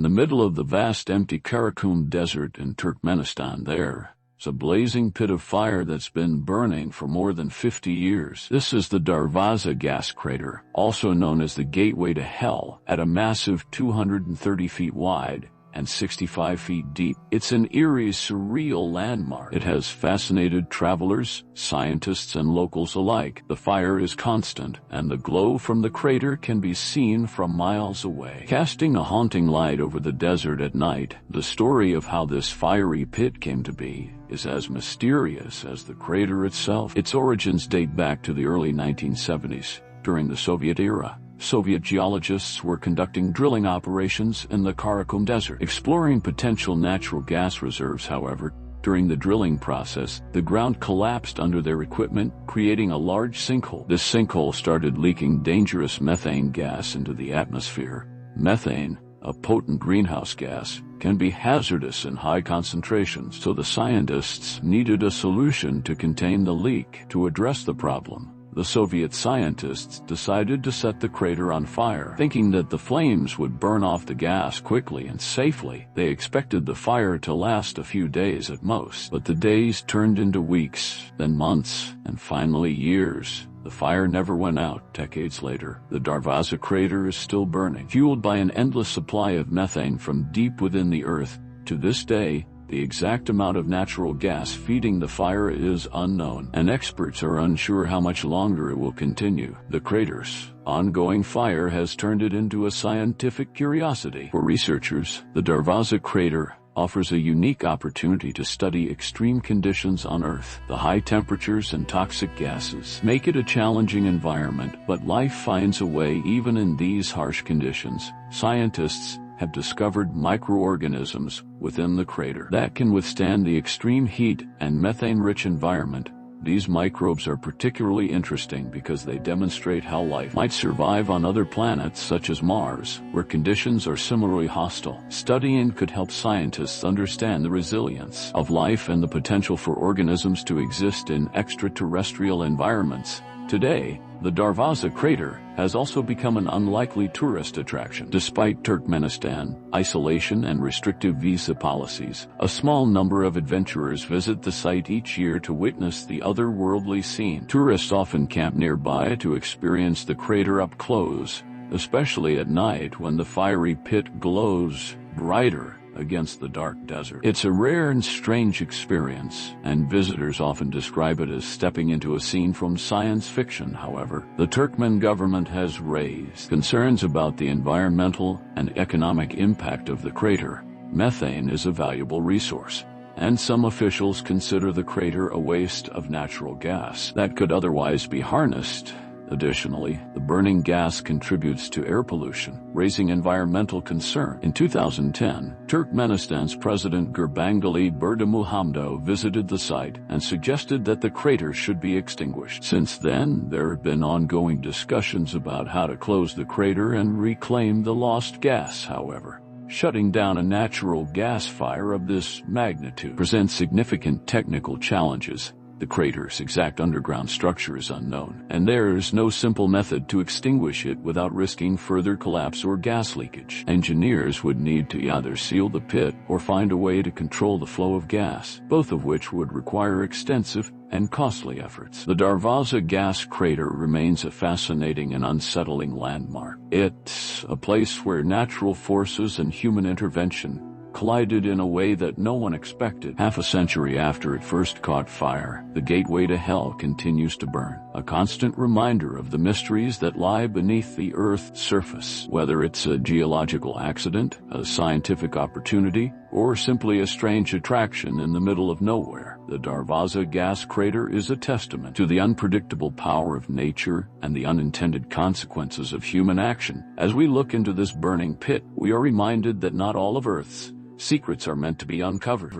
In the middle of the vast empty Karakum Desert in Turkmenistan there's a blazing pit of fire that's been burning for more than 50 years. This is the Darvaza Gas Crater, also known as the Gateway to Hell, at a massive 230 feet wide and 65 feet deep. It's an eerie, surreal landmark. It has fascinated travelers, scientists, and locals alike. The fire is constant, and the glow from the crater can be seen from miles away, casting a haunting light over the desert at night. The story of how this fiery pit came to be is as mysterious as the crater itself. Its origins date back to the early 1970s, during the Soviet era. Soviet geologists were conducting drilling operations in the Karakum Desert, exploring potential natural gas reserves. However, during the drilling process, the ground collapsed under their equipment, creating a large sinkhole. This sinkhole started leaking dangerous methane gas into the atmosphere. Methane, a potent greenhouse gas, can be hazardous in high concentrations, so the scientists needed a solution to contain the leak. To address the problem, the Soviet scientists decided to set the crater on fire, thinking that the flames would burn off the gas quickly and safely. They expected the fire to last a few days at most, but the days turned into weeks, then months, and finally years. The fire never went out. Decades later, the Darvaza Crater is still burning, fueled by an endless supply of methane from deep within the earth. To this day, the exact amount of natural gas feeding the fire is unknown, and experts are unsure how much longer it will continue. The crater's ongoing fire has turned it into a scientific curiosity. For researchers, the Darvaza Crater offers a unique opportunity to study extreme conditions on Earth. The high temperatures and toxic gases make it a challenging environment, but life finds a way even in these harsh conditions. Scientists have discovered microorganisms within the crater that can withstand the extreme heat and methane-rich environment. These microbes are particularly interesting because they demonstrate how life might survive on other planets such as Mars, where conditions are similarly hostile. Studying could help scientists understand the resilience of life and the potential for organisms to exist in extraterrestrial environments. Today, the Darvaza Crater has also become an unlikely tourist attraction. Despite Turkmenistan, isolation, and restrictive visa policies, a small number of adventurers visit the site each year to witness the otherworldly scene. Tourists often camp nearby to experience the crater up close, especially at night when the fiery pit glows brighter against the dark desert. It's a rare and strange experience, and visitors often describe it as stepping into a scene from science fiction. However, the Turkmen government has raised concerns about the environmental and economic impact of the crater. Methane is a valuable resource, and some officials consider the crater a waste of natural gas that could otherwise be harnessed. Additionally, the burning gas contributes to air pollution, raising environmental concern. In 2010, Turkmenistan's President Gurbanguly Berdimuhamedow visited the site and suggested that the crater should be extinguished. Since then, there have been ongoing discussions about how to close the crater and reclaim the lost gas. However, shutting down a natural gas fire of this magnitude presents significant technical challenges. The crater's exact underground structure is unknown, and there's no simple method to extinguish it without risking further collapse or gas leakage. Engineers would need to either seal the pit or find a way to control the flow of gas, both of which would require extensive and costly efforts. The Darvaza Gas Crater remains a fascinating and unsettling landmark. It's a place where natural forces and human intervention collided in a way that no one expected. Half a century after it first caught fire, the gateway to hell continues to burn, a constant reminder of the mysteries that lie beneath the Earth's surface. Whether it's a geological accident, a scientific opportunity, or simply a strange attraction in the middle of nowhere, the Darvaza Gas Crater is a testament to the unpredictable power of nature and the unintended consequences of human action. As we look into this burning pit, we are reminded that not all of Earth's secrets are meant to be uncovered.